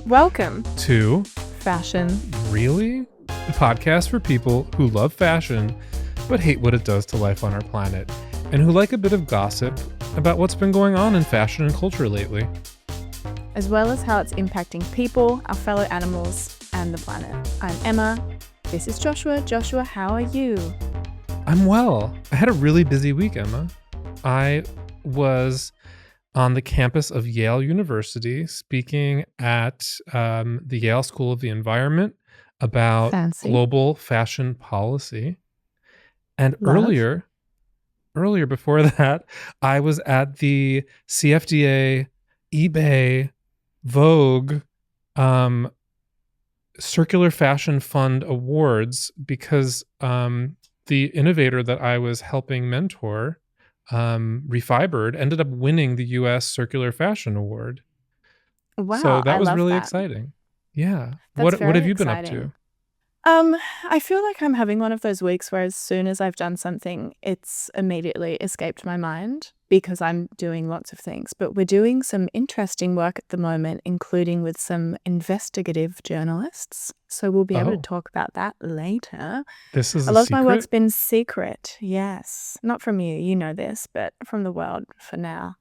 Welcome to Fashion Really? The podcast for people who love fashion but hate what it does to life on our planet, and who like a bit of gossip about what's been going on in fashion and culture lately. as well as how it's impacting people, our fellow animals, and the planet. I'm Emma. This is Joshua. Joshua, how are you? I'm well. I had a really busy week, Emma. I was on the campus of Yale University speaking at the Yale School of the Environment about Fancy. global fashion policy. And Love. earlier before that, I was at the CFDA, eBay, Vogue, Circular Fashion Fund Awards because the innovator that I was helping mentor, Refibered, ended up winning the U.S. Circular Fashion Award. Wow, So that I was love really that. exciting. Yeah. That's What have very you been up exciting. to? I feel like I'm having one of those weeks where as soon as I've done something, it's immediately escaped my mind because I'm doing lots of things. But we're doing some interesting work at the moment, including with some investigative journalists. So we'll be able to Oh, talk about that later. this is A a lot of my work's secret? been secret, yes. Not from you, you know this, but from the world for now.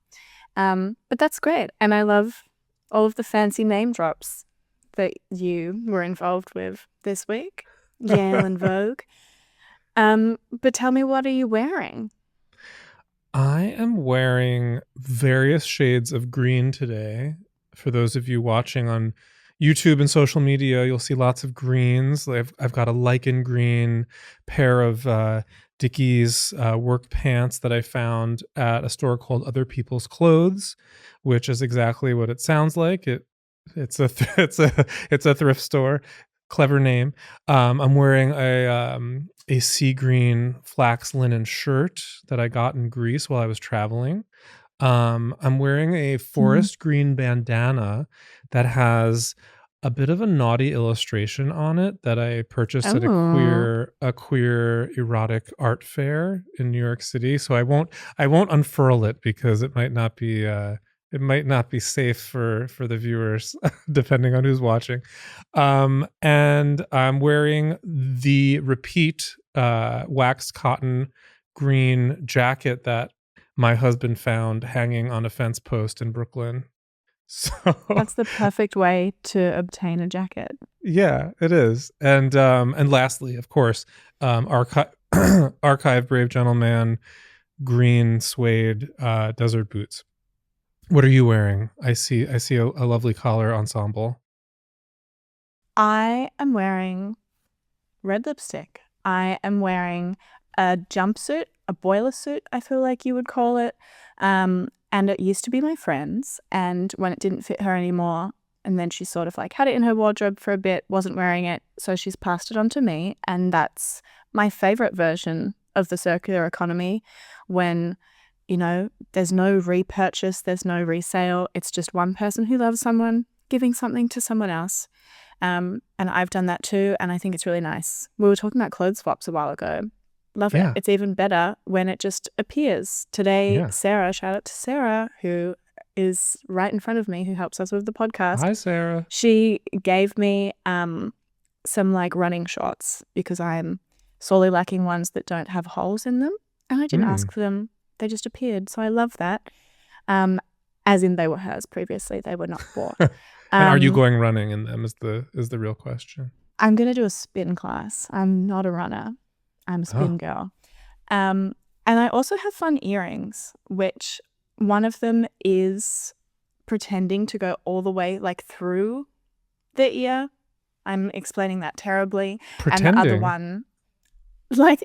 But that's great. And I love all of the fancy name drops that you were involved with this week, Yale and Vogue. But tell me, what are you wearing? I am wearing various shades of green today. For those of you watching on YouTube and social media, you'll see lots of greens. I've got a lichen green pair of Dickies work pants that I found at a store called Other People's Clothes, which is exactly what it sounds like. It's a thrift store. Clever name. I'm wearing a sea green flax linen shirt that I got in Greece while I was traveling. I'm wearing a forest green bandana that has a bit of a naughty illustration on it that I purchased at Oh, a queer erotic art fair in New York City. So I won't unfurl it because it might not be safe for the viewers depending on who's watching. And I'm wearing the repeat waxed cotton green jacket that my husband found hanging on a fence post in Brooklyn. So that's the perfect way to obtain a jacket. yeah, it is. And lastly, of course, archive Brave Gentleman green suede desert boots. What are you wearing? I see a lovely collar ensemble. I am wearing red lipstick. I am wearing a jumpsuit, a boiler suit, I feel like you would call it. And it used to be my friend's, and when it didn't fit her anymore, and then she sort of like had it in her wardrobe for a bit, wasn't wearing it, so she's passed it on to me, and that's my favorite version of the circular economy when, there's no repurchase, there's no resale, it's just one person who loves someone giving something to someone else. And I've done that too, and I think it's really nice. We were talking about clothes swaps a while ago. Love it. Yeah. It's even better when it just appears. Today, Yeah. Sarah, shout out to Sarah, who is right in front of me, who helps us with the podcast. Hi, Sarah. She gave me some like running shorts because I'm sorely lacking ones that don't have holes in them. And I didn't ask for them. They just appeared. So I love that. As in they were hers previously. They were not bought. And are you Um, going running in them is the real question. I'm going to do a spin class. I'm not a runner. I'm a spin Oh. girl. And I also have fun earrings, which one of them is pretending to go all the way like through the ear. I'm explaining that terribly. And the other Pretending. one, like,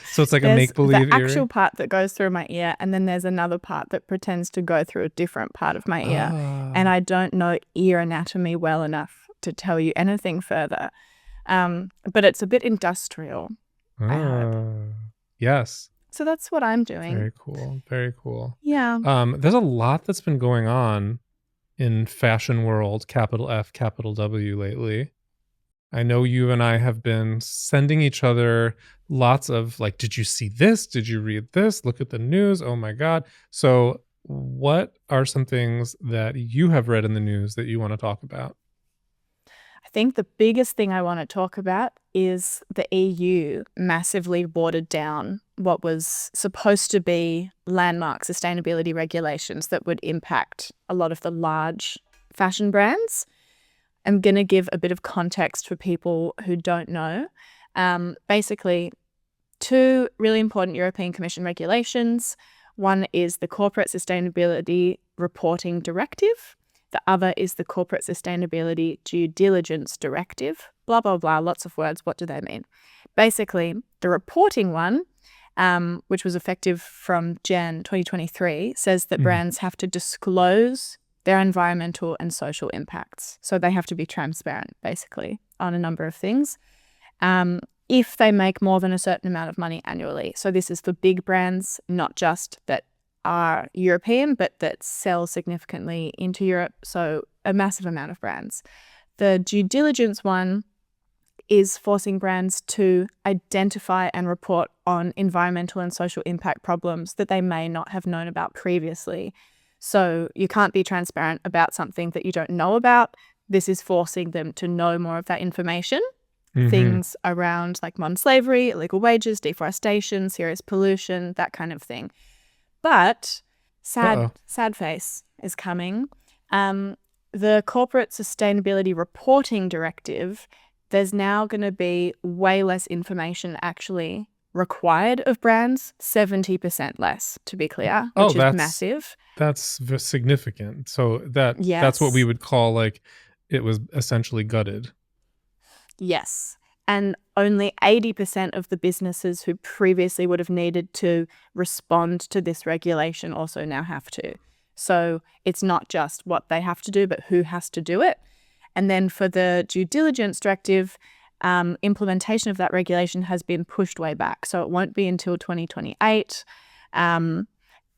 So it's like a there's make-believe the actual earring? part that goes through my ear, and then there's another part that pretends to go through a different part of my ear. And Ah. I don't know ear anatomy well enough to tell you anything further. But it's a bit industrial, I hope. Yes. So that's what I'm doing. Very cool. Very cool. Yeah. There's a lot that's been going on in fashion world, capital F, capital W lately. I know you and I have been sending each other lots of like, did you see this? Did you read this? Look at the news. Oh my God. So what are some things that you have read in the news that you want to talk about? I think the biggest thing I want to talk about is the EU massively watered down what was supposed to be landmark sustainability regulations that would impact a lot of the large fashion brands. I'm going to give a bit of context for people who don't know. Basically, two really important European Commission regulations. One is the Corporate Sustainability Reporting Directive. The other is the Corporate Sustainability Due Diligence Directive. Blah, blah, blah, lots of words. What do they mean? Basically, the reporting one, which was effective from Jan 2023, says that brands have to disclose their environmental and social impacts. So they have to be transparent, basically, on a number of things. If they make more than a certain amount of money annually. So this is for big brands, not just that are European, but that sell significantly into Europe. So a massive amount of brands. The due diligence one is forcing brands to identify and report on environmental and social impact problems that they may not have known about previously. So you can't be transparent about something that you don't know about. This is forcing them to know more of that information. Things around like modern slavery, illegal wages, deforestation, serious pollution, that kind of thing. But sad face is coming. The Corporate Sustainability Reporting Directive, there's now going to be way less information actually required of brands, 70% less, to be clear, which is massive. That's significant. So Yes. that's what we would call like it was essentially gutted. Yes. And only 80% of the businesses who previously would have needed to respond to this regulation also now have to. So it's not just what they have to do, but who has to do it. And then for the due diligence directive, implementation of that regulation has been pushed way back. So it won't be until 2028.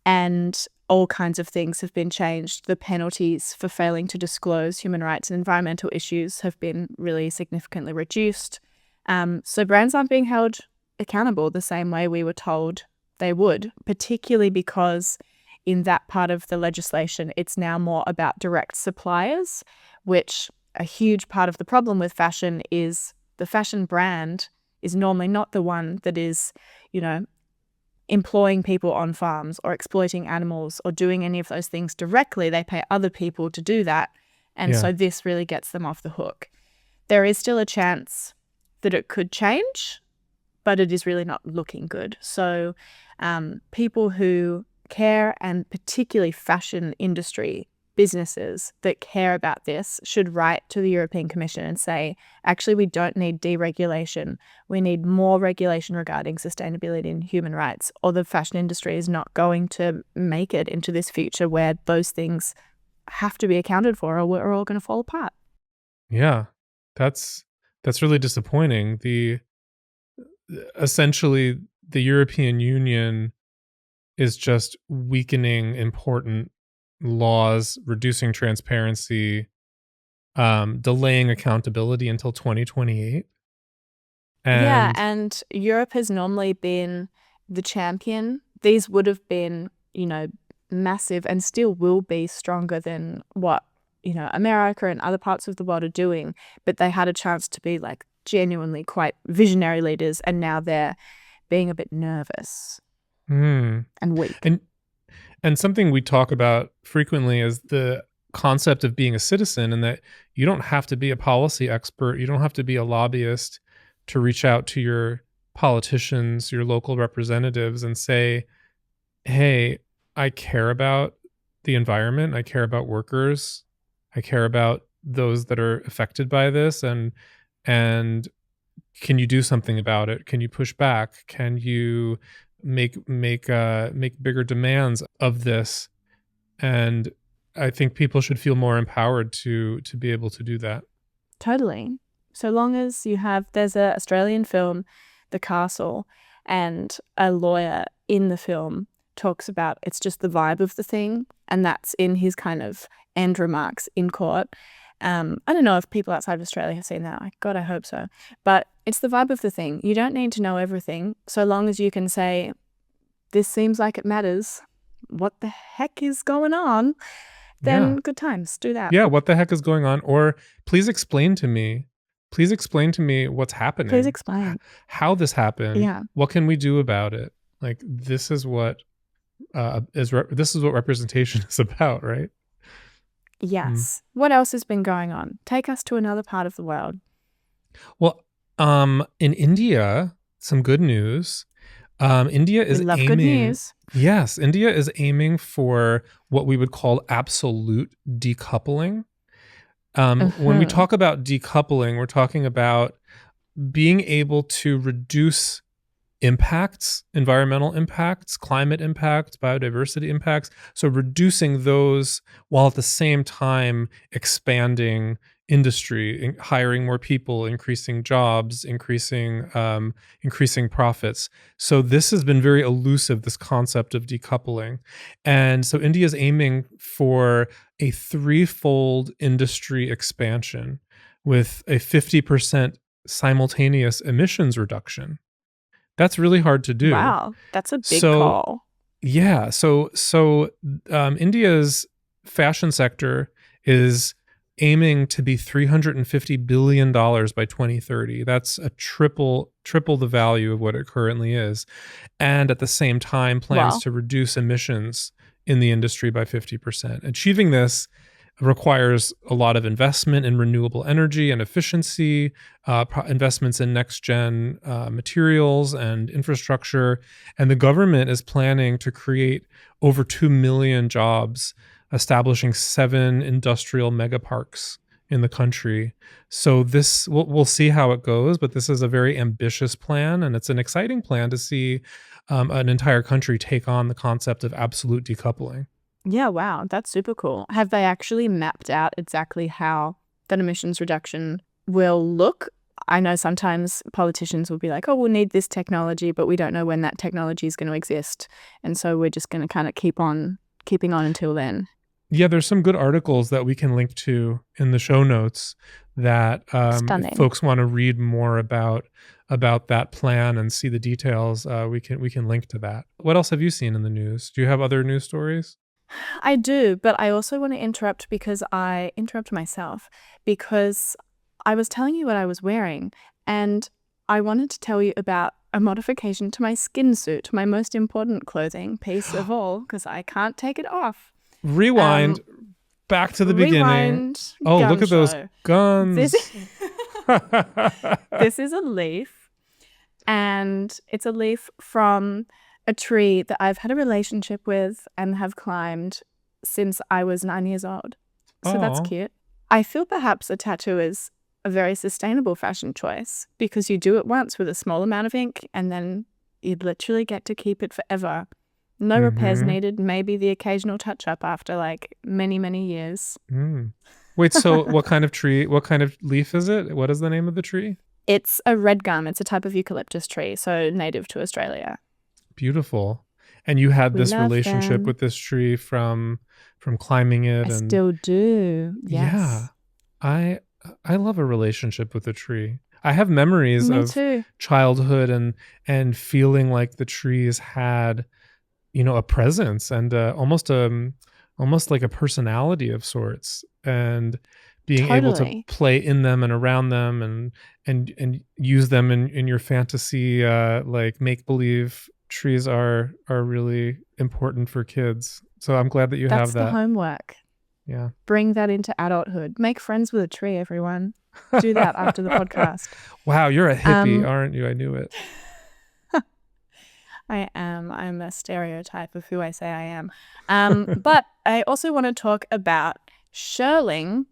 And all kinds of things have been changed. The penalties for failing to disclose human rights and environmental issues have been really significantly reduced. So brands aren't being held accountable the same way we were told they would, particularly because in that part of the legislation, it's now more about direct suppliers, which a huge part of the problem with fashion is the fashion brand is normally not the one that is, employing people on farms or exploiting animals or doing any of those things directly. They pay other people to do that. And so this really gets them off the hook. There is still a chance that it could change, but it is really not looking good. So people who care, and particularly fashion industry businesses that care about this, should write to the European Commission and say, actually, we don't need deregulation. We need more regulation regarding sustainability and human rights, or the fashion industry is not going to make it into this future where those things have to be accounted for, or we're all going to fall apart. Yeah, that's really disappointing. Essentially, the European Union is just weakening important laws, reducing transparency, delaying accountability until 2028. And Europe has normally been the champion. These would have been, massive, and still will be stronger than what, America and other parts of the world are doing. But they had a chance to be like genuinely quite visionary leaders, and now they're being a bit nervous and weak. And something we talk about frequently is the concept of being a citizen, and that you don't have to be a policy expert. You don't have to be a lobbyist to reach out to your politicians, your local representatives, and say, hey, I care about the environment. I care about workers. I care about those that are affected by this. And can you do something about it? Can you push back? Can you make bigger demands of this? And I think people should feel more empowered to be able to do that. Totally. So long as there's an Australian film, The Castle, and a lawyer in the film talks about it's just the vibe of the thing, and that's in his kind of end remarks in court. I don't know if people outside of Australia have seen that. God, I hope so. But it's the vibe of the thing. You don't need to know everything, so long as you can say, this seems like it matters. what the heck is going on, then Yeah. good times. Do that. Yeah, what the heck is going on? Or please explain to me. Please explain to me what's Please happening. explain. How this happened. Yeah. What can we do about it? Like this is what this is what representation is about, right? Yes. What else has been going on? Take us to another part of the world. Well, in India, some good news. India is We love aiming. good news. Yes, India is aiming for what we would call absolute decoupling. When we talk about decoupling, we're talking about being able to reduce impacts, environmental impacts, climate impacts, biodiversity impacts. So reducing those while at the same time expanding industry, hiring more people, increasing jobs, increasing profits. So this has been very elusive, this concept of decoupling. And so India is aiming for a threefold industry expansion with a 50% simultaneous emissions reduction. That's really hard to do. Wow, that's a big call. Yeah. So India's fashion sector is aiming to be $350 billion by 2030. That's a triple the value of what it currently is. And at the same time plans to reduce emissions in the industry by 50%. Achieving this requires a lot of investment in renewable energy and efficiency, investments in next-gen materials and infrastructure. And the government is planning to create over 2 million jobs, establishing 7 industrial megaparks in the country. So this, we'll see how it goes, but this is a very ambitious plan, and it's an exciting plan to see an entire country take on the concept of absolute decoupling. Yeah, wow, that's super cool. Have they actually mapped out exactly how that emissions reduction will look? I know sometimes politicians will be like, oh, we'll need this technology, but we don't know when that technology is going to exist. And so we're just going to kind of keeping on until then. Yeah, there's some good articles that we can link to in the show notes that if folks want to read more about that plan and see the details, we can link to that. What else have you seen in the news? Do you have other news stories? I do, but I also want to interrupt myself because I was telling you what I was wearing, and I wanted to tell you about a modification to my skin suit, my most important clothing piece of all, because I can't take it off. Rewind back to the beginning. Oh, look at those guns. This is a leaf, and it's a leaf from a tree that I've had a relationship with and have climbed since I was 9 years old. So that's cute. I feel perhaps a tattoo is a very sustainable fashion choice because you do it once with a small amount of ink and then you literally get to keep it forever. No repairs needed, maybe the occasional touch-up after like many, many years. Wait, so what kind of tree, what kind of leaf is it? What is the name of the tree? It's a red gum. It's a type of eucalyptus tree, so native to Australia. Beautiful. And you had this relationship with this tree from climbing it. I still do. Yes. Yeah. I love a relationship with a tree. I have memories of childhood and feeling like the trees had, a presence and almost like a personality of sorts, and being able to play in them and around them and use them in your fantasy, like make-believe. Trees are really important for kids. So I'm glad that you have that. That's the homework. Yeah. Bring that into adulthood. Make friends with a tree, everyone. Do that after the podcast. Wow, you're a hippie, aren't you? I knew it. I am. I'm a stereotype of who I say I am. But I also want to talk about shirling,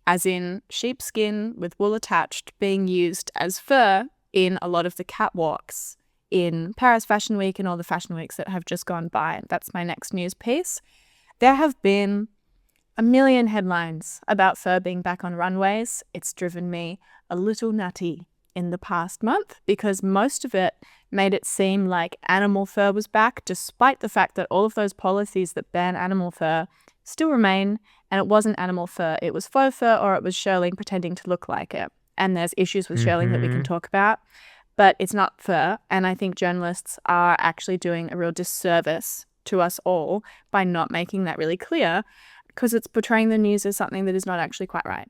as in sheepskin with wool attached, being used as fur in a lot of the catwalks in Paris Fashion Week and all the fashion weeks that have just gone by. That's my next news piece. There have been a million headlines about fur being back on runways. It's driven me a little nutty in the past month because most of it made it seem like animal fur was back, despite the fact that all of those policies that ban animal fur still remain, and it wasn't animal fur. It was faux fur, or it was shirling pretending to look like it. And there's issues with shirling that we can talk about, but it's not fur. And I think journalists are actually doing a real disservice to us all by not making that really clear, because it's portraying the news as something that is not actually quite right.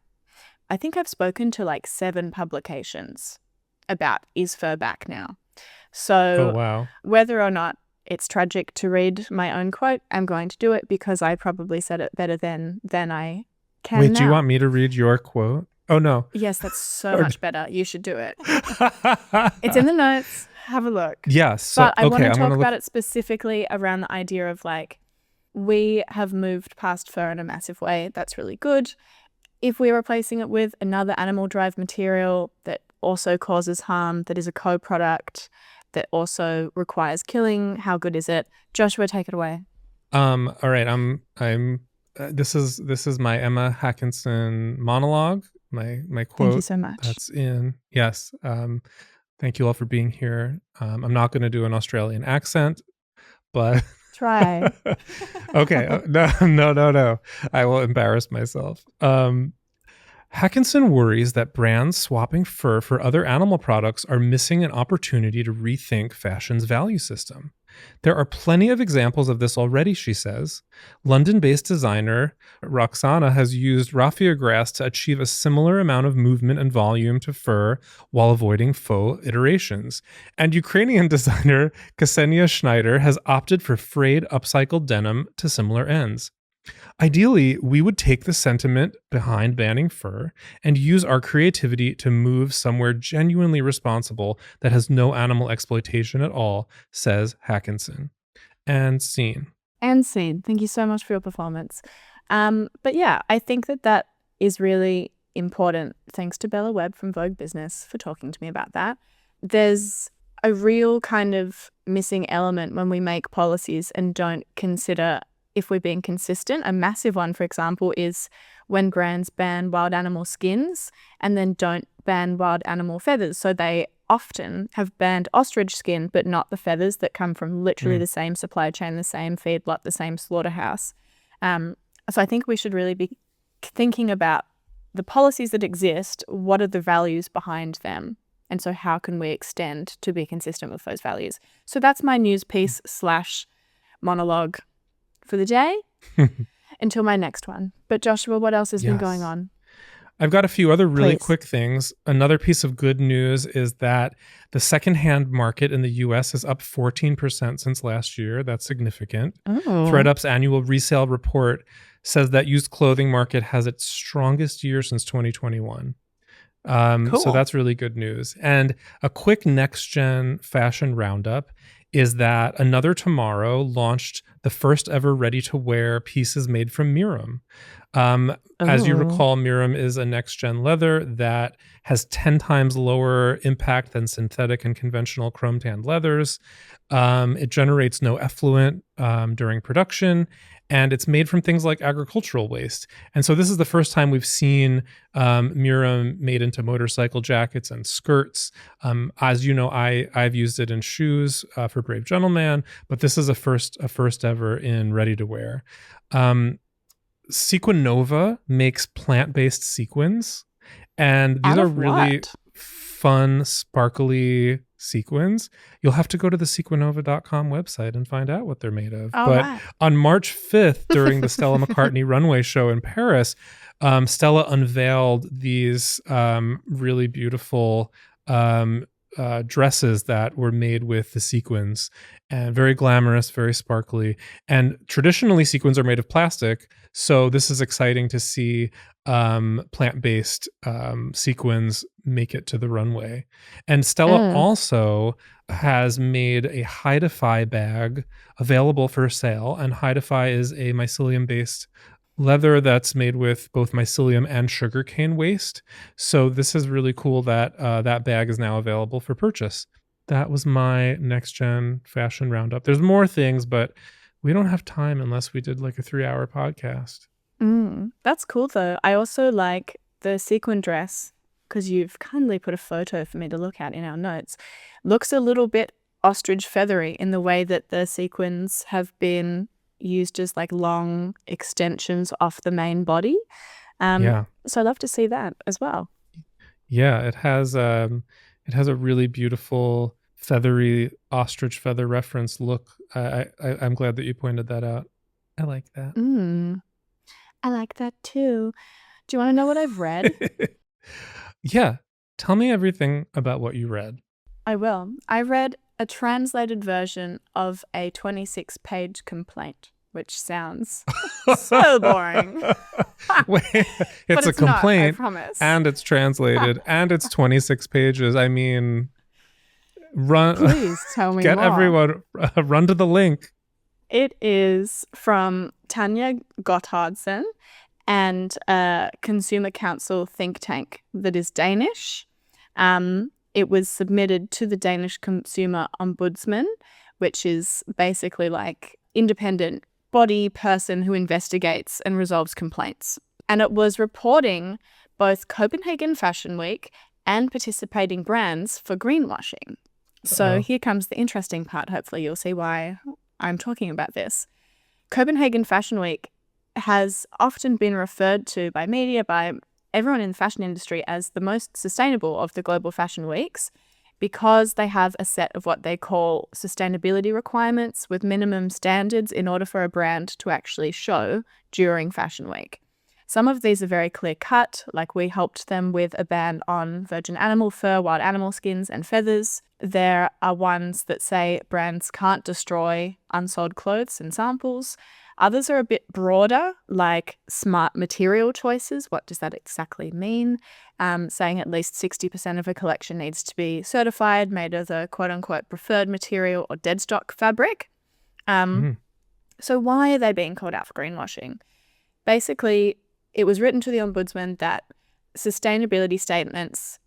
I think I've spoken to like 7 publications about is fur back now. So wow. whether or not it's tragic to read my own quote, I'm going to do it because I probably said it better than I can Wait, now. do you want me to read your quote? Oh, no. Yes, that's so much better. You should do it. It's in the notes. Have a look. Yes. So, but I want to I'm talk gonna about it specifically around the idea of like, we have moved past fur in a massive way. That's really good. If we're replacing it with another animal-derived material that also causes harm, that is a co-product, that also requires killing, how good is it? Joshua, take it away. All right. I'm this is my Emma Hackinson monologue. My quote. Thank you so much. That's in. Yes. Thank you all for being here. I'm not going to do an Australian accent, but try. Okay. No. I will embarrass myself. Hackinson worries that brands swapping fur for other animal products are missing an opportunity to rethink fashion's value system. There are plenty of examples of this already, she says. London-based designer Roxana has used raffia grass to achieve a similar amount of movement and volume to fur while avoiding faux iterations. And Ukrainian designer Ksenia Schneider has opted for frayed upcycled denim to similar ends. Ideally, we would take the sentiment behind banning fur and use our creativity to move somewhere genuinely responsible that has no animal exploitation at all, says Hackinson. And scene. And scene. Thank you so much for your performance. But yeah, I think that is really important. Thanks to Bella Webb from Vogue Business for talking to me about that. There's a real kind of missing element when we make policies and don't consider if we're being consistent. A massive one, for example, is when brands ban wild animal skins and then don't ban wild animal feathers. So they often have banned ostrich skin, but not the feathers that come from literally the same supply chain, the same feedlot, the same slaughterhouse. So I think we should really be thinking about the policies that exist. What are the values behind them? And so how can we extend to be consistent with those values? So that's my news piece / monologue for the day until my next one. But Joshua, what else has been going on? I've got a few other really quick things. Another piece of good news is that the secondhand market in the US is up 14% since last year. That's significant. ThredUp's annual resale report says that used clothing market has its strongest year since 2021. Cool. So that's really good news. And a quick next-gen fashion roundup is that Another Tomorrow launched the first ever ready-to-wear pieces made from Mirum. As you recall, Mirum is a next-gen leather that has 10 times lower impact than synthetic and conventional chrome-tanned leathers. It generates no effluent during production, and it's made from things like agricultural waste. And so this is the first time we've seen Mirum made into motorcycle jackets and skirts. As you know, I've used it in shoes for Brave Gentleman, but this is a first ever in ready-to-wear. Sequinova makes plant-based sequins, and these are really fun, sparkly sequins. You'll have to go to the sequinova.com website and find out what they're made of. On March 5th, during the Stella McCartney runway show in Paris, Stella unveiled these really beautiful dresses that were made with the sequins, and very glamorous, very sparkly. And traditionally, sequins are made of plastic, so this is exciting to see plant-based sequins make it to the runway. And Stella also has made a Hidefy bag available for sale, and Hidefy is a mycelium-based leather that's made with both mycelium and sugarcane waste. So this is really cool that that bag is now available for purchase. That was my next gen fashion roundup. There's more things, but we don't have time unless we did like a 3-hour podcast. That's cool though. I also like the sequin dress because you've kindly put a photo for me to look at in our notes. Looks a little bit ostrich feathery in the way that the sequins have been used as like long extensions off the main body. So I'd love to see that as well. Yeah, it has a really beautiful feathery ostrich feather reference look. I'm glad that you pointed that out. I like that. I like that too. Do you want to know what I've read? Yeah. Tell me everything about what you read. I will. I read a translated version of a 26-page complaint, which sounds so boring. Wait, it's a complaint, not, I promise. And it's translated, and it's 26 pages. I mean, run. Please tell me Get more. everyone, run to the link. It is from Tanya Gotthardsen and a Consumer Council think tank that is Danish. It was submitted to the Danish Consumer Ombudsman, which is basically like independent body person who investigates and resolves complaints. And it was reporting both Copenhagen Fashion Week and participating brands for greenwashing. So here comes the interesting part. Hopefully you'll see why I'm talking about this. Copenhagen Fashion Week has often been referred to by media, by everyone in the fashion industry, as the most sustainable of the global fashion weeks because they have a set of what they call sustainability requirements with minimum standards in order for a brand to actually show during Fashion Week. Some of these are very clear cut, like we helped them with a ban on virgin animal fur, wild animal skins and feathers. There are ones that say brands can't destroy unsold clothes and samples. Others are a bit broader, like smart material choices. What does that exactly mean? Saying at least 60% of a collection needs to be certified, made of the quote-unquote preferred material or dead stock fabric. So why are they being called out for greenwashing? Basically, it was written to the Ombudsman that sustainability statements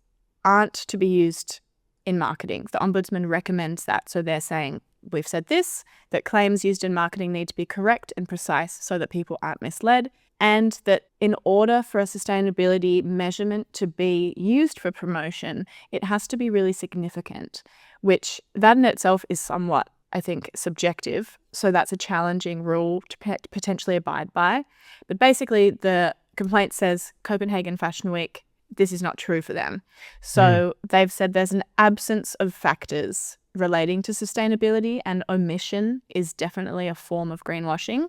aren't to be used in marketing. The Ombudsman recommends that. So they're saying, we've said this, that claims used in marketing need to be correct and precise so that people aren't misled, and that in order for a sustainability measurement to be used for promotion, it has to be really significant, which that in itself is somewhat, I think, subjective. So that's a challenging rule to potentially abide by. But basically, the complaint says Copenhagen Fashion Week, this is not true for them. So they've said there's an absence of factors relating to sustainability, and omission is definitely a form of greenwashing.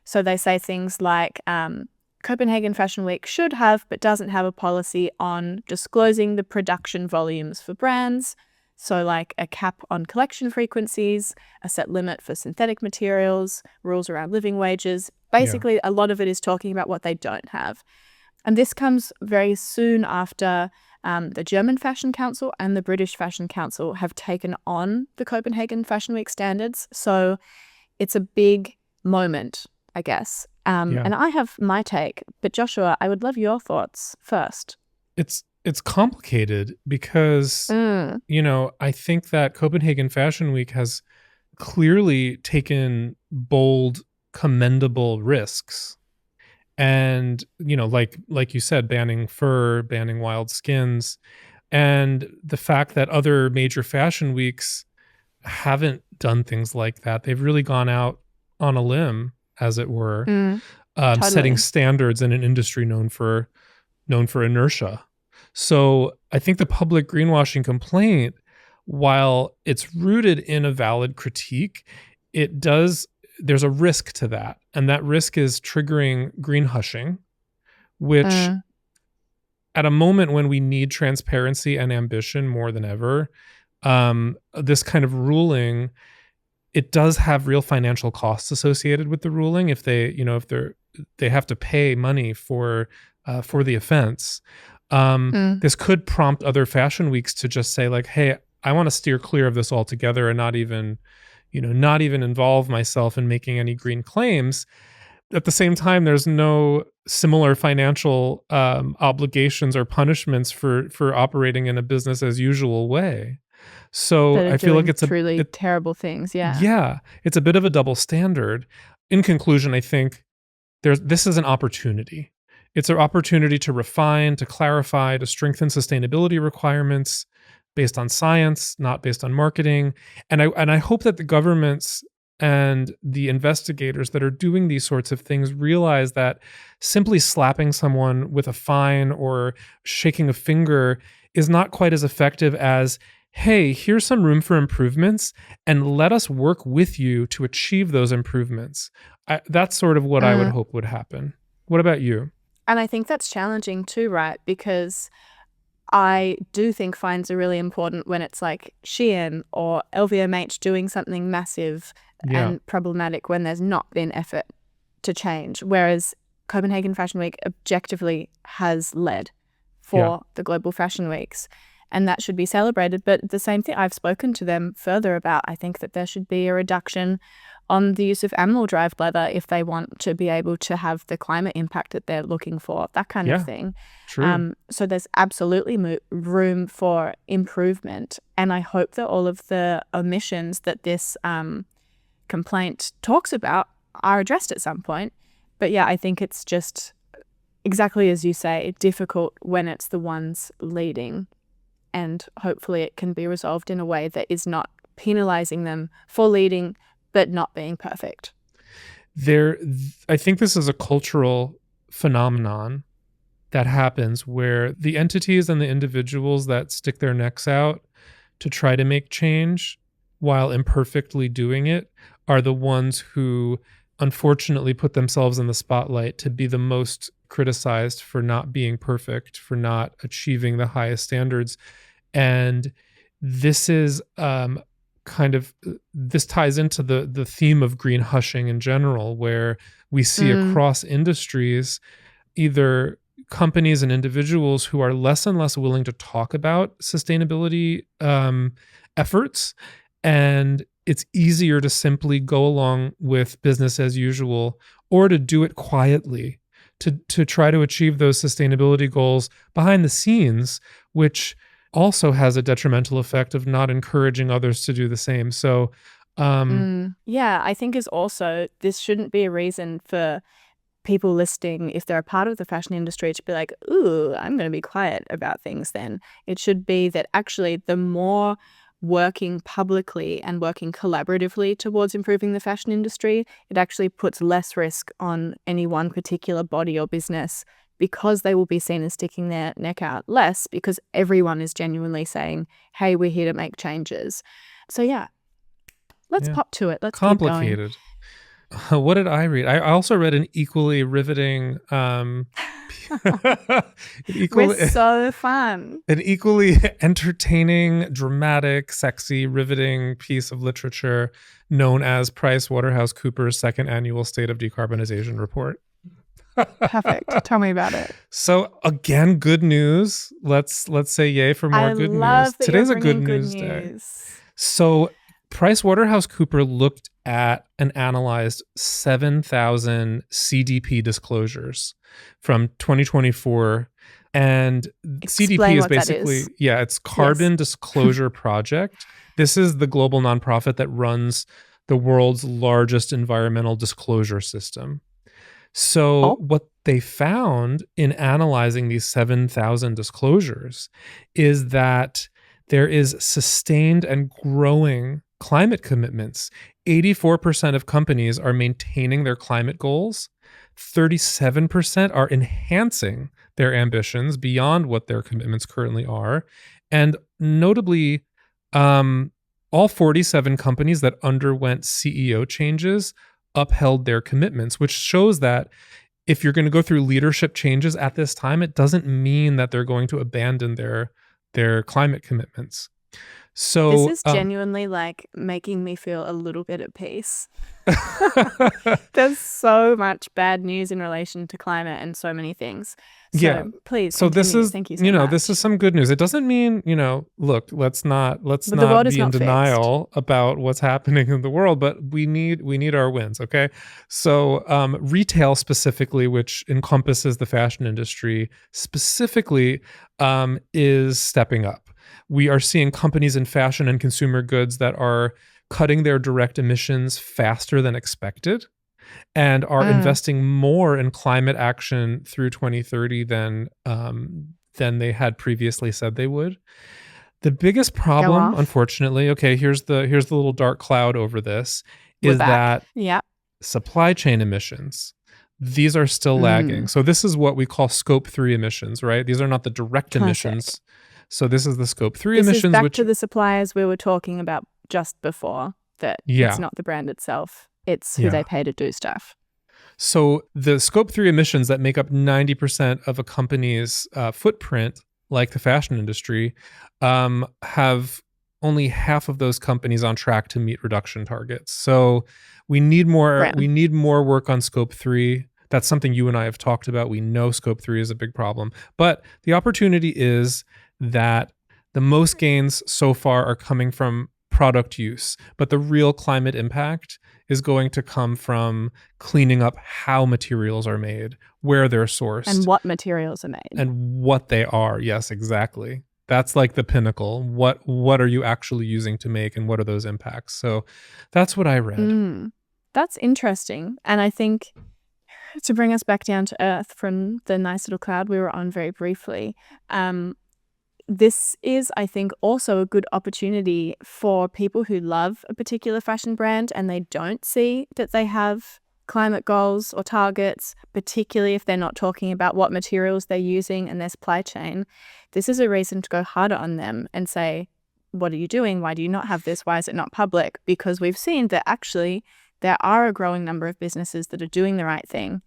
So they say things like Copenhagen Fashion Week should have but doesn't have a policy on disclosing the production volumes for brands. So like a cap on collection frequencies, a set limit for synthetic materials, rules around living wages. Basically, a lot of it is talking about what they don't have. And this comes very soon after the German Fashion Council and the British Fashion Council have taken on the Copenhagen Fashion Week standards. So it's a big moment, I guess. And I have my take, but Joshua, I would love your thoughts first. It's complicated because, I think that Copenhagen Fashion Week has clearly taken bold, commendable risks. And, like you said, banning fur, banning wild skins, and the fact that other major fashion weeks haven't done things like that. They've really gone out on a limb, as it were, Totally. setting standards in an industry known for inertia. So I think the public greenwashing complaint, while it's rooted in a valid critique, there's a risk to that. And that risk is triggering green hushing, which at a moment when we need transparency and ambition more than ever, this kind of ruling, it does have real financial costs associated with the ruling. If they have to pay money for the offense, this could prompt other fashion weeks to just say like, hey, I want to steer clear of this altogether and not even involve myself in making any green claims. At the same time, there's no similar financial obligations or punishments for operating in a business as usual way. So I feel like it's truly terrible things. Yeah. Yeah. It's a bit of a double standard. In conclusion, I think this is an opportunity. It's an opportunity to refine, to clarify, to strengthen sustainability requirements based on science, not based on marketing. And I hope that the governments and the investigators that are doing these sorts of things realize that simply slapping someone with a fine or shaking a finger is not quite as effective as, hey, here's some room for improvements, and let us work with you to achieve those improvements. That's sort of what I would Mm. hope would happen. What about you? And I think that's challenging too, right? Because I do think fines are really important when it's like Shein or LVMH doing something massive Yeah. and problematic when there's not been effort to change. Whereas Copenhagen Fashion Week objectively has led Yeah. for the global fashion weeks, and that should be celebrated. But the same thing, I've spoken to them further about, I think that there should be a reduction on the use of animal derived leather if they want to be able to have the climate impact that they're looking for, that kind of Yeah. thing. True. So there's absolutely room for improvement. And I hope that all of the omissions that this complaint talks about are addressed at some point. But yeah, I think it's just exactly as you say, difficult when it's the ones leading. And hopefully it can be resolved in a way that is not penalizing them for leading, but not being perfect. I think this is a cultural phenomenon that happens where the entities and the individuals that stick their necks out to try to make change while imperfectly doing it are the ones who unfortunately put themselves in the spotlight to be the most criticized for not being perfect, for not achieving the highest standards. And this is this ties into the theme of green hushing in general, where we see across industries either companies and individuals who are less and less willing to talk about sustainability efforts, and it's easier to simply go along with business as usual or to do it quietly to try to achieve those sustainability goals behind the scenes, which also has a detrimental effect of not encouraging others to do the same. So, yeah, I think is also this shouldn't be a reason for people listening, if they're a part of the fashion industry, to be like, ooh, I'm going to be quiet about things then. It should be that actually the more working publicly and working collaboratively towards improving the fashion industry, it actually puts less risk on any one particular body or business because they will be seen as sticking their neck out less because everyone is genuinely saying, hey, we're here to make changes. So yeah, let's pop to it. Let's keep going. Complicated. What did I read? I also read an equally riveting We're so fun. An equally entertaining, dramatic, sexy, riveting piece of literature known as PricewaterhouseCoopers' second annual State of Decarbonization report. Perfect. Tell me about it. So again, good news. Let's say yay for more good news. Today's a good news day. So PricewaterhouseCoopers looked at and analyzed 7,000 CDP disclosures from 2024. And CDP is basically, it's Carbon Disclosure Project. This is the global nonprofit that runs the world's largest environmental disclosure system. So what they found in analyzing these 7,000 disclosures is that there is sustained and growing climate commitments. 84% of companies are maintaining their climate goals. 37% are enhancing their ambitions beyond what their commitments currently are. And notably, all 47 companies that underwent CEO changes upheld their commitments, which shows that if you're going to go through leadership changes at this time, it doesn't mean that they're going to abandon their climate commitments. So this is genuinely like making me feel a little bit at peace. There's so much bad news in relation to climate and so many things. So please. So continue. this is, thank you so much. This is some good news. It doesn't mean, look, let's not be in denial about what's happening in the world, but we need our wins. Okay. So retail specifically, which encompasses the fashion industry specifically, is stepping up. We are seeing companies in fashion and consumer goods that are cutting their direct emissions faster than expected and are investing more in climate action through 2030 than they had previously said they would. The biggest problem, unfortunately, here's the little dark cloud over this, is that supply chain emissions. These are still lagging. So this is what we call scope 3 emissions, right? These are not the direct emissions So this is the scope 3 This emissions, is back which to the suppliers we were talking about just before, that yeah. it's not the brand itself, it's who Yeah. they pay to do stuff. So the scope 3 emissions that make up 90% of a company's footprint, like the fashion industry, have only half of those companies on track to meet reduction targets. So we need more. Right. We need more work on scope 3. That's something you and I have talked about. We know scope 3 is a big problem, but the opportunity is that the most gains so far are coming from product use, but the real climate impact is going to come from cleaning up how materials are made, where they're sourced, And what materials are made. and what they are. Yes, exactly. That's like the pinnacle. What are you actually using to make, and what are those impacts? So that's what I read. That's interesting. And I think to bring us back down to earth from the nice little cloud we were on very briefly, this is, I think, also a good opportunity for people who love a particular fashion brand and they don't see that they have climate goals or targets, particularly if they're not talking about what materials they're using in their supply chain. This is a reason to go harder on them and say, what are you doing? Why do you not have this? Why is it not public? Because we've seen that actually there are a growing number of businesses that are doing the right thing.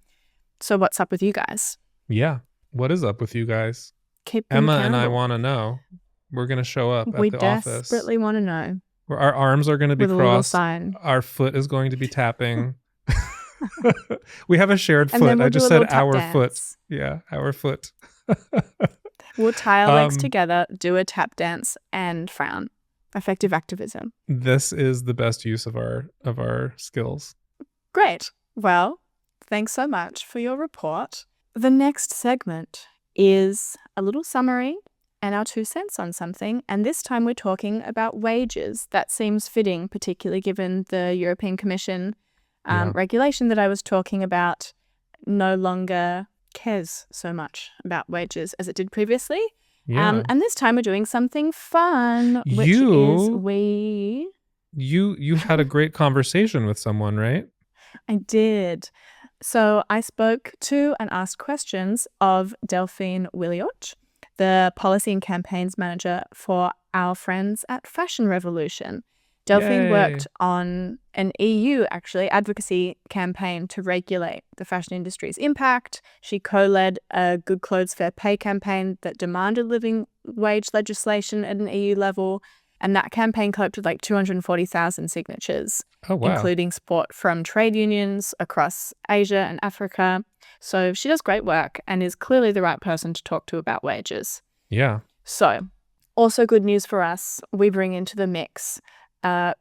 So what's up with you guys? Yeah. What is up with you guys? Keep them Emma and I accountable. want to know. We're going to show up We at the office. desperately want to know. Where our arms are going to be With a little crossed. sign. Our foot is going to be tapping. We have a shared And foot. then we'll I just do a said little tap our dance. foot. Yeah, our foot. We'll tie our legs together, do a tap dance, and frown. Effective activism. This is the best use of our skills. Great. Well, thanks so much for your report. The next segment is a little summary and our 2 cents on something. And this time we're talking about wages. That seems fitting, particularly given the European Commission regulation that I was talking about no longer cares so much about wages as it did previously. Yeah. And this time we're doing something fun, which is You had a great conversation with someone, right? I did. So I spoke to and asked questions of Delphine Williot, the policy and campaigns manager for our friends at Fashion Revolution. Delphine worked on an EU, advocacy campaign to regulate the fashion industry's impact. She co-led a Good Clothes Fair Pay campaign that demanded living wage legislation at an EU level. And that campaign collected like 240,000 signatures, including support from trade unions across Asia and Africa. So she does great work and is clearly the right person to talk to about wages. Yeah. So also good news for us, we bring into the mix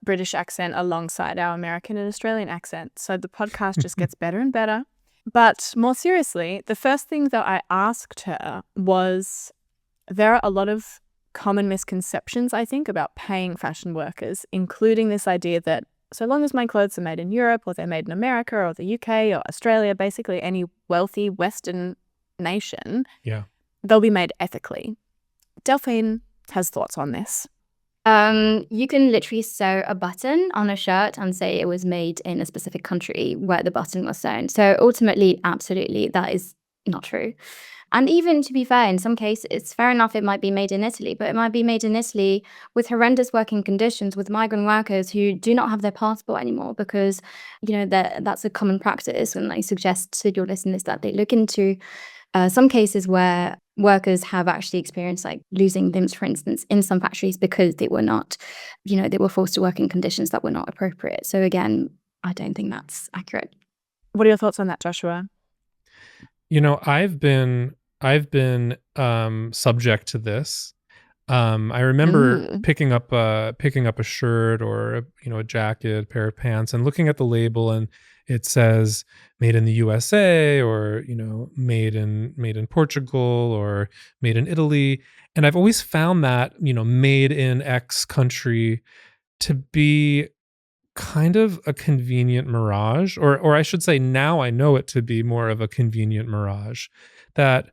British accent alongside our American and Australian accent. So the podcast just gets better and better. But more seriously, the first thing that I asked her was, there are a lot of common misconceptions, I think, about paying fashion workers, including this idea that so long as my clothes are made in Europe or they're made in America or the UK or Australia, basically any wealthy Western nation, they'll be made ethically. Delphine has thoughts on this. You can literally sew a button on a shirt and say it was made in a specific country where the button was sewn. So ultimately, absolutely, that is not true. And even to be fair, in some cases, it's fair enough it might be made in Italy, but it might be made in Italy with horrendous working conditions, with migrant workers who do not have their passport anymore because, that's a common practice. And I suggest to your listeners that they look into some cases where workers have actually experienced like losing limbs, for instance, in some factories because they were not, they were forced to work in conditions that were not appropriate. So again, I don't think that's accurate. What are your thoughts on that, Joshua? I've been subject to this. I remember picking up a shirt or a jacket, pair of pants, and looking at the label, and it says made in the USA or made in Portugal or made in Italy, and I've always found that made in X country to be kind of a convenient mirage, or I should say now I know it to be more of a convenient mirage. That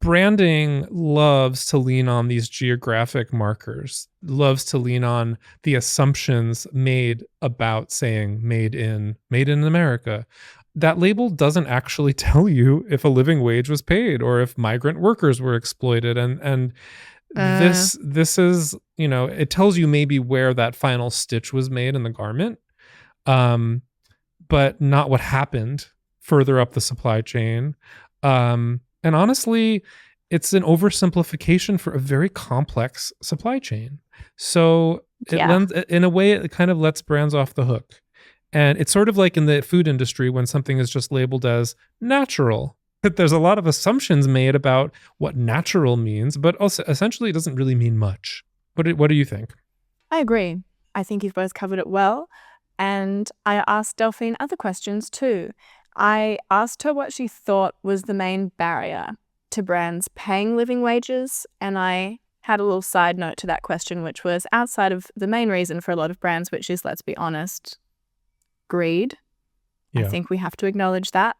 branding loves to lean on these geographic markers, loves to lean on the assumptions made about saying made in America. That label doesn't actually tell you if a living wage was paid or if migrant workers were exploited. And this is, it tells you maybe where that final stitch was made in the garment, um, but not what happened further up the supply chain. And honestly, it's an oversimplification for a very complex supply chain. So Yeah. in a way, it kind of lets brands off the hook. And it's sort of like in the food industry when something is just labeled as natural. That there's a lot of assumptions made about what natural means, but also essentially it doesn't really mean much. What do you think? I agree. I think you've both covered it well. And I asked Delphine other questions too. I asked her what she thought was the main barrier to brands paying living wages. And I had a little side note to that question, which was outside of the main reason for a lot of brands, which is, let's be honest, greed. I Yeah. think we have to acknowledge that.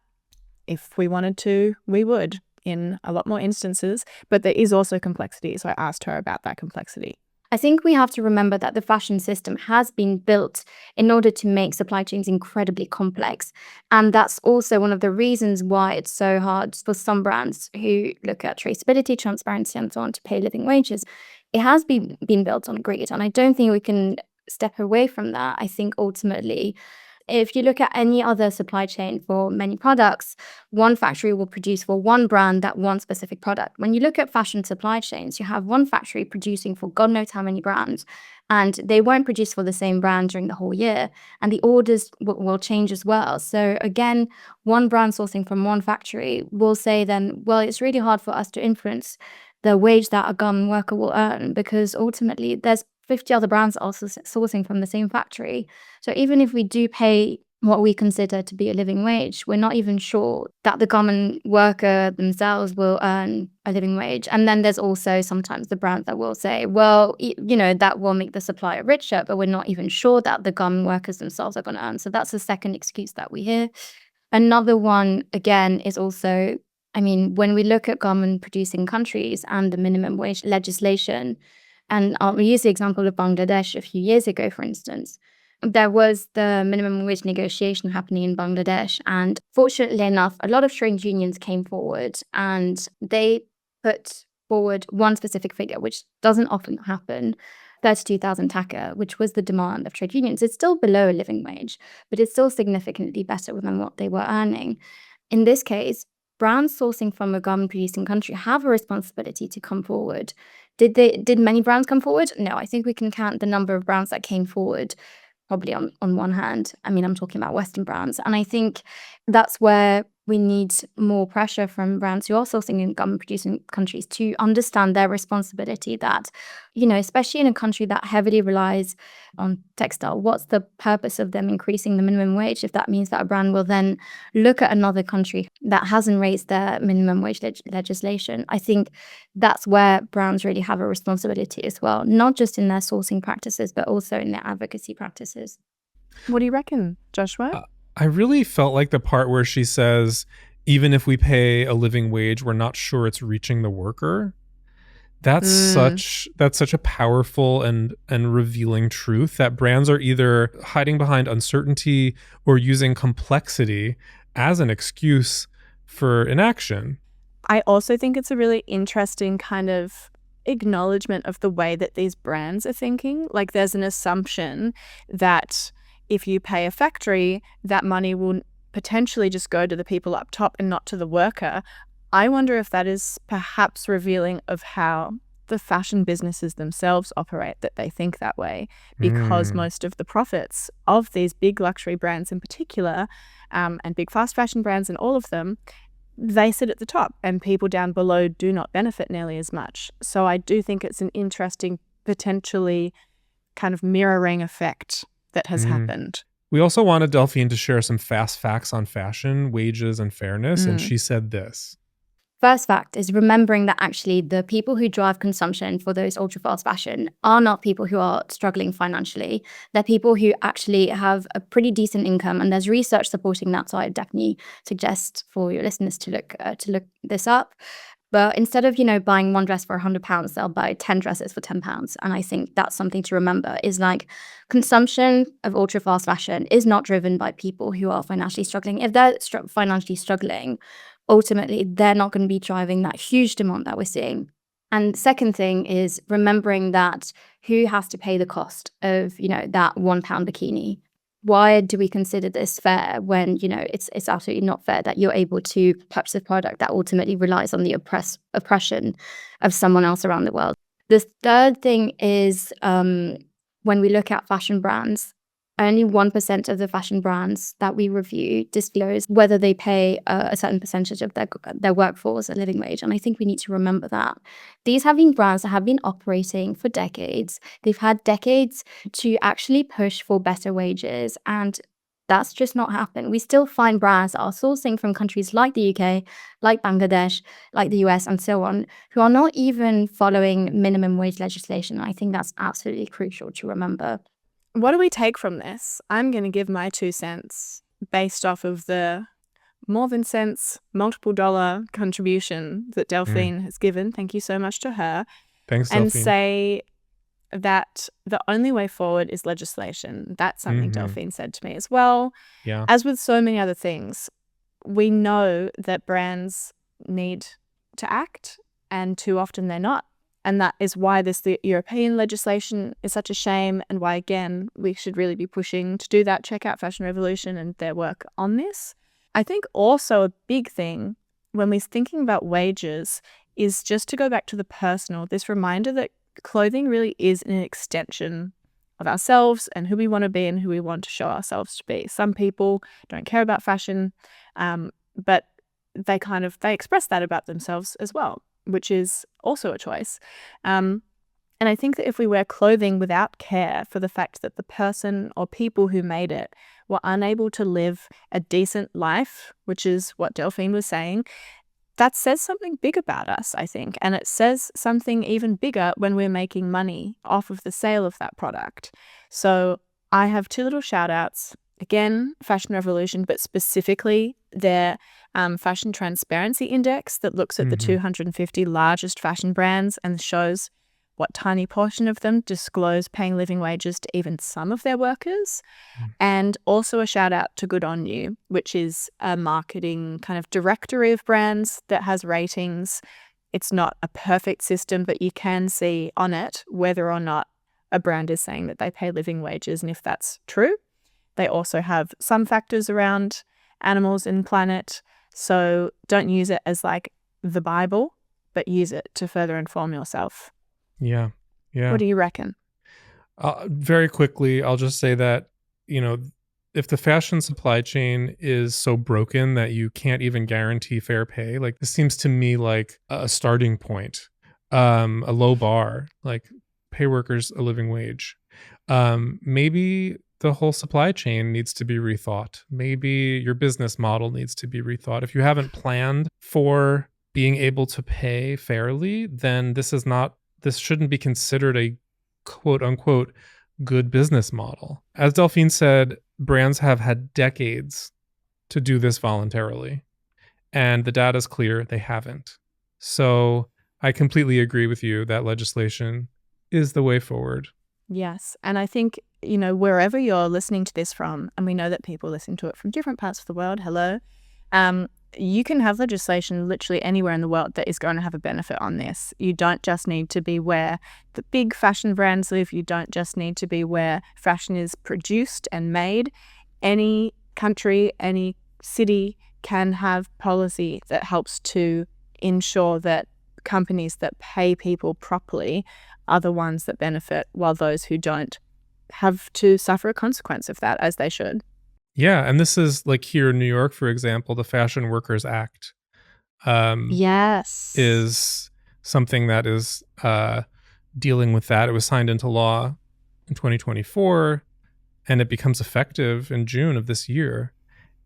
If we wanted to, we would in a lot more instances. But there is also complexity. So I asked her about that complexity. I think we have to remember that the fashion system has been built in order to make supply chains incredibly complex. And that's also one of the reasons why it's so hard for some brands who look at traceability, transparency, and so on to pay living wages. It has been built on greed. And I don't think we can step away from that. I think ultimately, if you look at any other supply chain for many products, one factory will produce for one brand that one specific product. When you look at fashion supply chains, you have one factory producing for God knows how many brands, and they won't produce for the same brand during the whole year, and the orders will change as well. So again, one brand sourcing from one factory will say then, well, it's really hard for us to influence the wage that a garment worker will earn because ultimately there's 50 other brands also sourcing from the same factory. So even if we do pay what we consider to be a living wage, we're not even sure that the garment worker themselves will earn a living wage. And then there's also sometimes the brands that will say, well, that will make the supplier richer, but we're not even sure that the garment workers themselves are going to earn. So that's the second excuse that we hear. Another one, again, is also, when we look at garment producing countries and the minimum wage legislation, and I'll use the example of Bangladesh a few years ago, for instance. There was the minimum wage negotiation happening in Bangladesh. And fortunately enough, a lot of trade unions came forward and they put forward one specific figure, which doesn't often happen, 32,000 taka, which was the demand of trade unions. It's still below a living wage, but it's still significantly better than what they were earning. In this case, brands sourcing from a garment producing country have a responsibility to come forward. Did many brands come forward? No, I think we can count the number of brands that came forward probably on one hand. I'm talking about Western brands. And I think that's where we need more pressure from brands who are sourcing in garment producing countries to understand their responsibility that, especially in a country that heavily relies on textile, what's the purpose of them increasing the minimum wage if that means that a brand will then look at another country that hasn't raised their minimum wage legislation? I think that's where brands really have a responsibility as well, not just in their sourcing practices, but also in their advocacy practices. What do you reckon, Joshua? I really felt like the part where she says, even if we pay a living wage, we're not sure it's reaching the worker. That's such a powerful and revealing truth that brands are either hiding behind uncertainty or using complexity as an excuse for inaction. I also think it's a really interesting kind of acknowledgement of the way that these brands are thinking. Like there's an assumption that if you pay a factory, that money will potentially just go to the people up top and not to the worker. I wonder if that is perhaps revealing of how the fashion businesses themselves operate, that they think that way, because most of the profits of these big luxury brands in particular, and big fast fashion brands and all of them, they sit at the top and people down below do not benefit nearly as much. So I do think it's an interesting, potentially kind of mirroring effect that has happened. We also wanted Delphine to share some fast facts on fashion, wages, and fairness, and she said this. First fact is remembering that actually the people who drive consumption for those ultra fast fashion are not people who are struggling financially. They're people who actually have a pretty decent income, and there's research supporting that. So I definitely suggest for your listeners to look this up. But instead of, buying one dress for £100, they'll buy 10 dresses for £10. And I think that's something to remember is like consumption of ultra fast fashion is not driven by people who are financially struggling. If they're financially struggling, ultimately, they're not going to be driving that huge demand that we're seeing. And second thing is remembering that who has to pay the cost of, that £1 bikini? Why do we consider this fair when, it's absolutely not fair that you're able to purchase a product that ultimately relies on the oppression of someone else around the world? The third thing is when we look at fashion brands, only 1% of the fashion brands that we review disclose whether they pay a certain percentage of their workforce a living wage. And I think we need to remember that. These have been brands that have been operating for decades. They've had decades to actually push for better wages, and that's just not happened. We still find brands that are sourcing from countries like the UK, like Bangladesh, like the US, and so on, who are not even following minimum wage legislation. I think that's absolutely crucial to remember. What do we take from this? I'm going to give my 2 cents based off of the more than cents, multiple dollar contribution that Delphine has given. Thank you so much to her. Thanks, And Delphine. say that the only way forward is legislation. That's something Delphine said to me as well. Yeah. As with so many other things, we know that brands need to act, and too often they're not. And that is why the European legislation is such a shame, and why, again, we should really be pushing to do that. Check out Fashion Revolution and their work on this. I think also a big thing when we're thinking about wages is just to go back to the personal, this reminder that clothing really is an extension of ourselves and who we want to be and who we want to show ourselves to be. Some people don't care about fashion, but they express that about themselves as well, which is also a choice. And I think that if we wear clothing without care for the fact that the person or people who made it were unable to live a decent life, which is what Delphine was saying, that says something big about us, I think. And it says something even bigger when we're making money off of the sale of that product. So I have 2 little shout outs. Again, Fashion Revolution, but specifically their Fashion Transparency Index that looks at the 250 largest fashion brands and shows what tiny portion of them disclose paying living wages to even some of their workers. And also a shout out to Good On You, which is a marketing kind of directory of brands that has ratings. It's not a perfect system, but you can see on it whether or not a brand is saying that they pay living wages. And if that's true, they also have some factors around animals and planet. So don't use it as like the Bible, but use it to further inform yourself. Yeah. What do you reckon? Very quickly, I'll just say that, if the fashion supply chain is so broken that you can't even guarantee fair pay, like this seems to me like a starting point, a low bar, like pay workers a living wage. Maybe the whole supply chain needs to be rethought. Maybe your business model needs to be rethought. If you haven't planned for being able to pay fairly, then this shouldn't be considered a quote unquote good business model. As Delphine said, brands have had decades to do this voluntarily, and the data is clear they haven't. So I completely agree with you that legislation is the way forward. Yes. And I think, wherever you're listening to this from, and we know that people listen to it from different parts of the world, hello, you can have legislation literally anywhere in the world that is going to have a benefit on this. You don't just need to be where the big fashion brands live. You don't just need to be where fashion is produced and made. Any country, any city can have policy that helps to ensure that companies that pay people properly are the ones that benefit, while those who don't have to suffer a consequence of that, as they should. Yeah, and this is like here in New York, for example, the Fashion Workers Act Yes. is something that is dealing with that. It was signed into law in 2024, and it becomes effective in June of this year.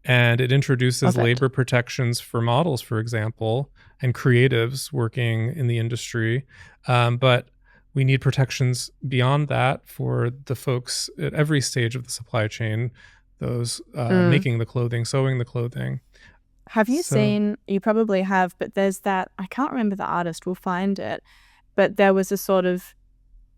And it introduces labor protections for models, for example, and creatives working in the industry. But we need protections beyond that for the folks at every stage of the supply chain, those making the clothing, sewing the clothing. Have you seen, you probably have, but there's that, I can't remember the artist, we'll find it, but there was a sort of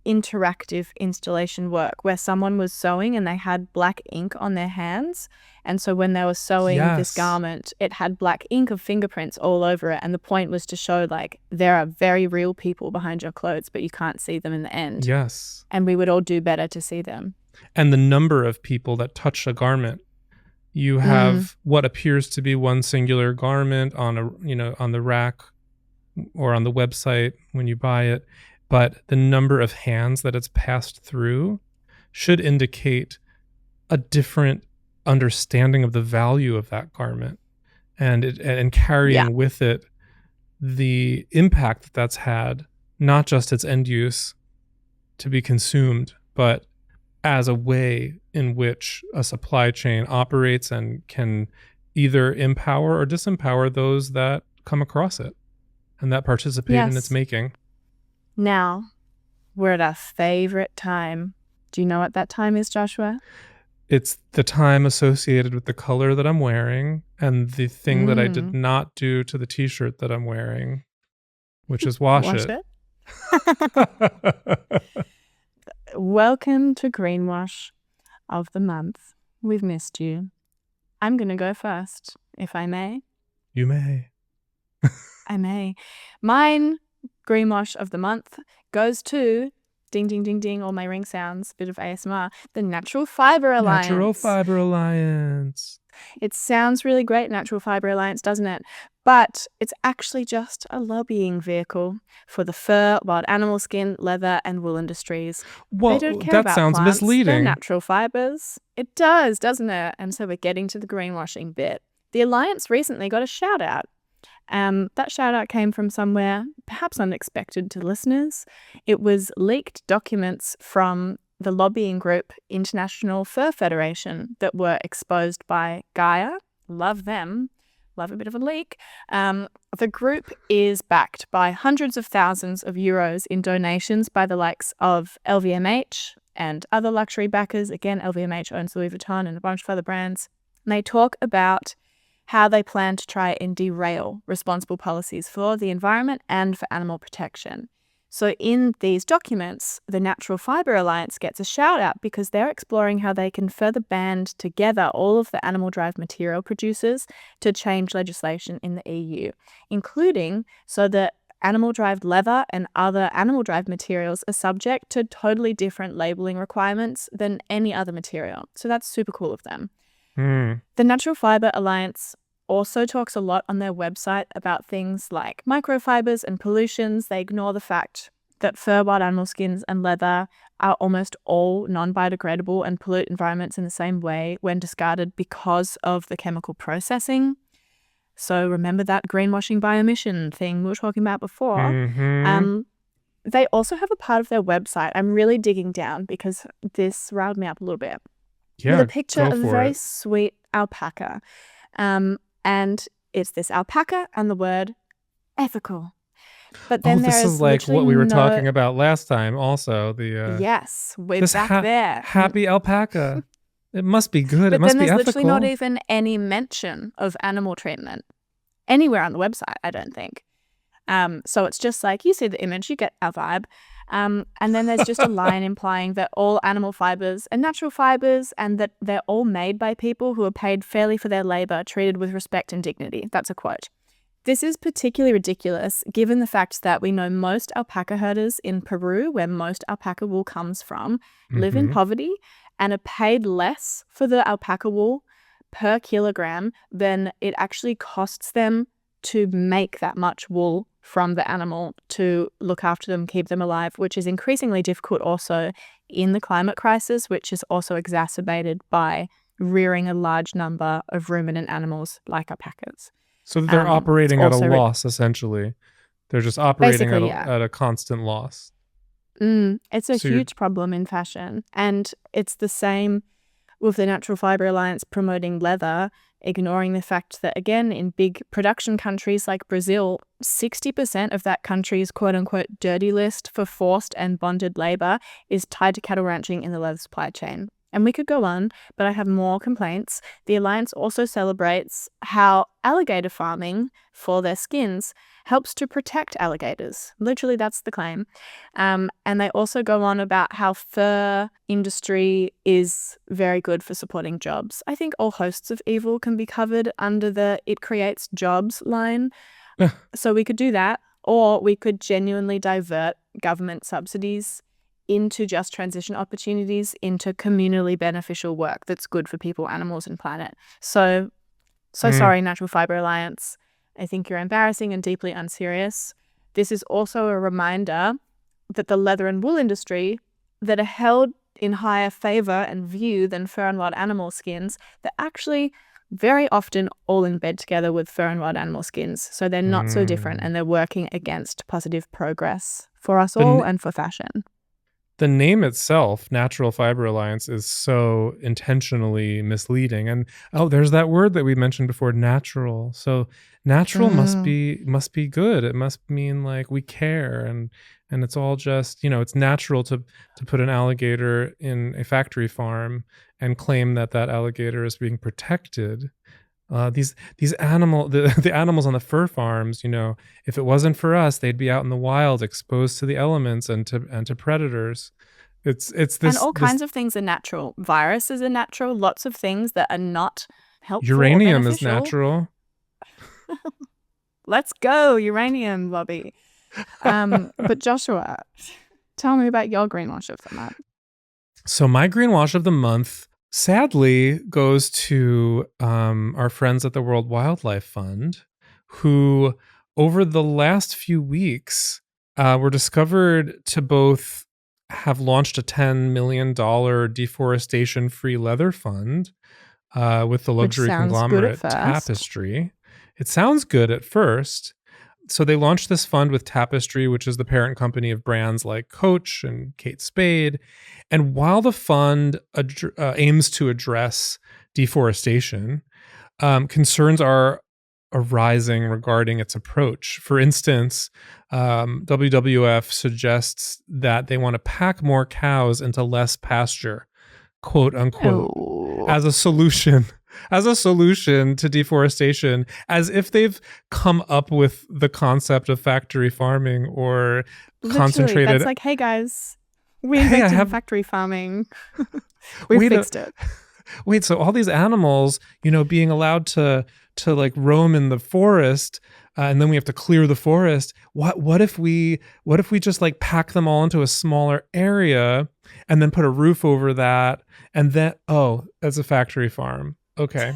interactive installation work where someone was sewing and they had black ink on their hands. And so when they were sewing this Yes. garment, it had black ink of fingerprints all over it. And the point was to show like there are very real people behind your clothes, but you can't see them in the end. Yes. And we would all do better to see them. And the number of people that touch a garment. You have what appears to be one singular garment on on the rack or on the website when you buy it, but the number of hands that it's passed through should indicate a different understanding of the value of that garment, and carrying with it the impact that that's had, not just its end use to be consumed, but as a way in which a supply chain operates and can either empower or disempower those that come across it and that participate in its making. Now, we're at our favorite time. Do you know what that time is, Joshua? It's the time associated with the color that I'm wearing and the thing that I did not do to the t-shirt that I'm wearing, which is wash it. Welcome to Greenwash of the month. We've missed you. I'm going to go first, if I may. You may. I may. Mine Greenwash of the month goes to, ding, ding, ding, ding, all my ring sounds, bit of ASMR, the Natural Fiber Alliance. Natural Fiber Alliance. It sounds really great, Natural Fiber Alliance, doesn't it? But it's actually just a lobbying vehicle for the fur, wild animal skin, leather, and wool industries. Well, they don't care that about sounds plants, misleading. they're natural fibers. It does, doesn't it? And so we're getting to the greenwashing bit. The Alliance recently got a shout out. That shout out came from somewhere perhaps unexpected to listeners. It was leaked documents from the lobbying group International Fur Federation that were exposed by Gaia. Love them. Love a bit of a leak. The group is backed by hundreds of thousands of euros in donations by the likes of LVMH and other luxury backers. Again, LVMH owns Louis Vuitton and a bunch of other brands. And they talk about how they plan to try and derail responsible policies for the environment and for animal protection. So in these documents, the Natural Fiber Alliance gets a shout out because they're exploring how they can further band together all of the animal drive material producers to change legislation in the EU, including so that animal drive leather and other animal drive materials are subject to totally different labeling requirements than any other material. So that's super cool of them. The Natural Fiber Alliance also talks a lot on their website about things like microfibers and pollutions. They ignore the fact that fur, wild animal skins, and leather are almost all non-biodegradable and pollute environments in the same way when discarded because of the chemical processing. So remember that greenwashing by omission thing we were talking about before. They also have a part of their website. I'm really digging down because this riled me up a little bit. Yeah, with a picture of a very it. sweet alpaca. And it's this alpaca and the word ethical. But then this is like what we were talking about last time also. Yes, we're back there. Happy alpaca. It must be good. But it must then be there's ethical. literally not even any mention of animal treatment anywhere on the website, I don't think. So it's just like, you see the image, you get our vibe. And then there's just a line implying that all animal fibers are natural fibers and that they're all made by people who are paid fairly for their labor, treated with respect and dignity. That's a quote. This is particularly ridiculous given the fact that we know most alpaca herders in Peru, where most alpaca wool comes from, live in poverty and are paid less for the alpaca wool per kilogram than it actually costs them to make that much wool from the animal to look after them, keep them alive, which is increasingly difficult also in the climate crisis, which is also exacerbated by rearing a large number of ruminant animals like alpacas. So they're operating at a loss, essentially. They're just operating at a constant loss. It's a huge problem in fashion. And it's the same with the Natural Fiber Alliance promoting leather, ignoring the fact that, again, in big production countries like Brazil, 60% of that country's quote-unquote dirty list for forced and bonded labor is tied to cattle ranching in the leather supply chain. And we could go on, but I have more complaints. The Alliance also celebrates how alligator farming for their skins helps to protect alligators. Literally, that's the claim. And they also go on about how fur industry is very good for supporting jobs. I think all hosts of evil can be covered under the "it creates jobs" line. So we could do that, or we could genuinely divert government subsidies into just transition opportunities into communally beneficial work that's good for people, animals, and planet. So sorry, Natural Fiber Alliance. I think you're embarrassing and deeply unserious. This is also a reminder that the leather and wool industry that are held in higher favor and view than fur and wild animal skins, they're actually very often all in bed together with fur and wild animal skins. So they're not so different, and they're working against positive progress for us all and for fashion. The name itself, Natural Fiber Alliance, is so intentionally misleading. And there's that word that we mentioned before, natural. So natural must be good. It must mean like we care, and it's all just, it's natural to put an alligator in a factory farm and claim that alligator is being protected. These the animals on the fur farms, if it wasn't for us, they'd be out in the wild, exposed to the elements and to predators. It's this, and all kinds of things are natural. Viruses are natural. Lots of things that are not helpful. Uranium is natural. Let's go, uranium lobby. But Joshua, tell me about your greenwash of the month. So my greenwash of the month, sadly, goes to our friends at the World Wildlife Fund, who over the last few weeks were discovered to both have launched a $10 million deforestation-free leather fund with the luxury conglomerate Tapestry. It sounds good at first. So they launched this fund with Tapestry, which is the parent company of brands like Coach and Kate Spade. And while the fund aims to address deforestation, concerns are arising regarding its approach. For instance, WWF suggests that they want to pack more cows into less pasture, quote unquote, as a solution to deforestation, as if they've come up with the concept of factory farming or concentrated. That's like, hey guys, we invented factory farming. We fixed it. Wait, so all these animals, being allowed to like roam in the forest, and then we have to clear the forest. What if we just like pack them all into a smaller area and then put a roof over that, and then that's a factory farm. Okay.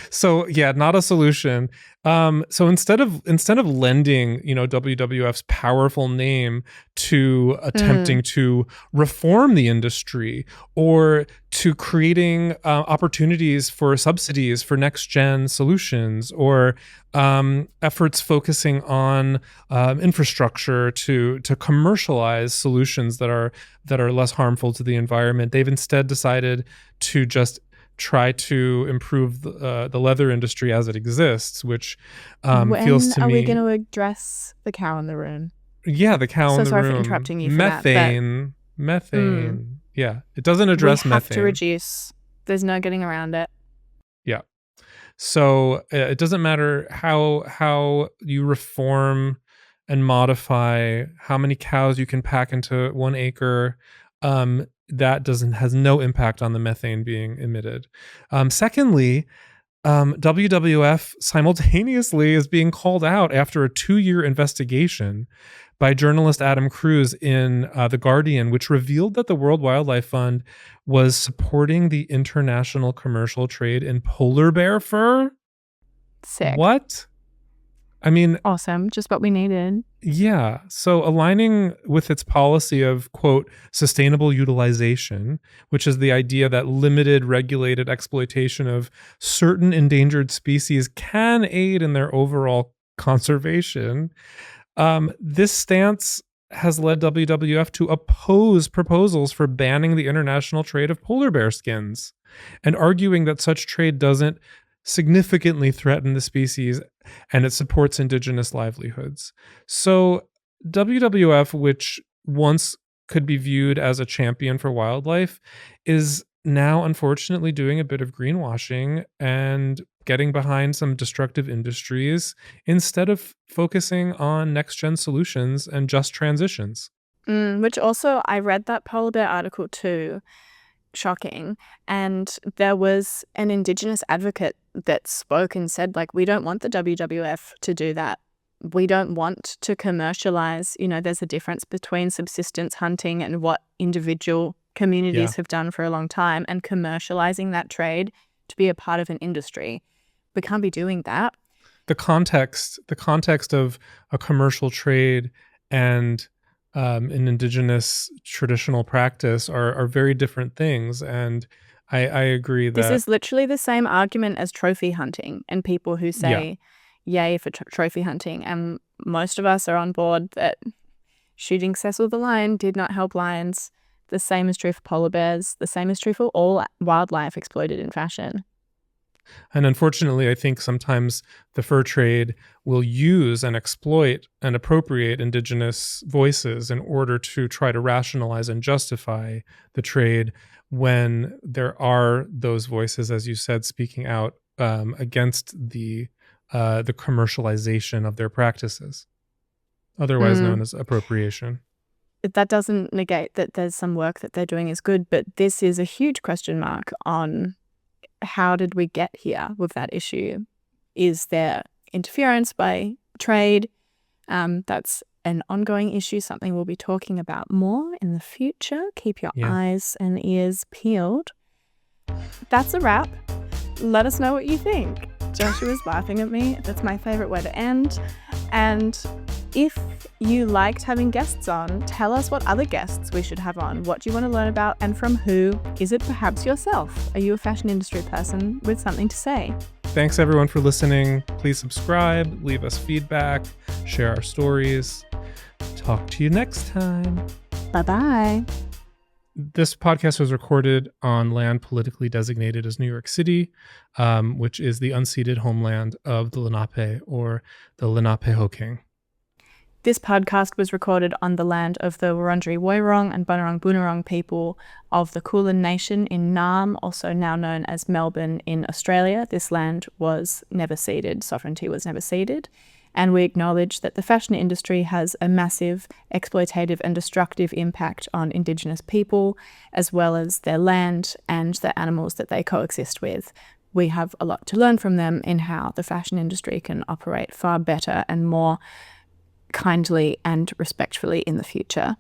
So yeah, not a solution. So instead of lending, WWF's powerful name to attempting to reform the industry or to creating opportunities for subsidies for next gen solutions or efforts focusing on infrastructure to commercialize solutions that are less harmful to the environment, they've instead decided to just try to improve the leather industry as it exists, which feels to me... When are we going to address the cow in the room? Yeah, the cow in the room. So sorry for interrupting you for Methane. Yeah, it doesn't address methane. We have to reduce. There's no getting around it. Yeah. So it doesn't matter how you reform and modify how many cows you can pack into 1 acre. That has no impact on the methane being emitted. Secondly, WWF simultaneously is being called out after a 2-year investigation by journalist Adam Cruz in The Guardian, which revealed that the World Wildlife Fund was supporting the international commercial trade in polar bear fur. Sick. What? I mean, awesome. Just what we needed. Yeah. So aligning with its policy of, quote, sustainable utilization, which is the idea that limited regulated exploitation of certain endangered species can aid in their overall conservation. This stance has led WWF to oppose proposals for banning the international trade of polar bear skins and arguing that such trade doesn't significantly threaten the species and it supports indigenous livelihoods. So WWF, which once could be viewed as a champion for wildlife is now unfortunately doing a bit of greenwashing and getting behind some destructive industries instead of focusing on next gen solutions and just transitions. Which also, I read that polar bear article too. Shocking. And there was an Indigenous advocate that spoke and said, like, we don't want the WWF to do that. We don't want to commercialize. There's a difference between subsistence hunting and what individual communities have done for a long time, and commercializing that trade to be a part of an industry. We can't be doing that. The context of a commercial trade and an Indigenous traditional practice are very different things. And I agree that this is literally the same argument as trophy hunting and people who say yay for trophy hunting. And most of us are on board that shooting Cecil the lion did not help lions. The same is true for polar bears. The same is true for all wildlife exploited in fashion. And unfortunately, I think sometimes the fur trade will use and exploit and appropriate Indigenous voices in order to try to rationalize and justify the trade when there are those voices, as you said, speaking out against the commercialization of their practices, otherwise known as appropriation. That doesn't negate that there's some work that they're doing is good, but this is a huge question mark on how did we get here with that issue? Is there interference by trade? That's an ongoing issue, something we'll be talking about more in the future. Keep your eyes and ears peeled. That's a wrap. Let us know what you think. Joshua's laughing at me. That's my favorite way to end. And if you liked having guests on, tell us what other guests we should have on. What do you want to learn about and from who? Is it perhaps yourself? Are you a fashion industry person with something to say? Thanks everyone for listening. Please subscribe, leave us feedback, share our stories. Talk to you next time. Bye-bye. This podcast was recorded on land politically designated as New York City, which is the unceded homeland of the Lenape or the Lenapehoking. This podcast was recorded on the land of the Wurundjeri Woiwurrung and Bunurong Boonwurrung people of the Kulin Nation in Naarm, also now known as Melbourne in Australia. This land was never ceded, sovereignty was never ceded. And we acknowledge that the fashion industry has a massive exploitative and destructive impact on Indigenous people, as well as their land and the animals that they coexist with. We have a lot to learn from them in how the fashion industry can operate far better and more kindly and respectfully in the future.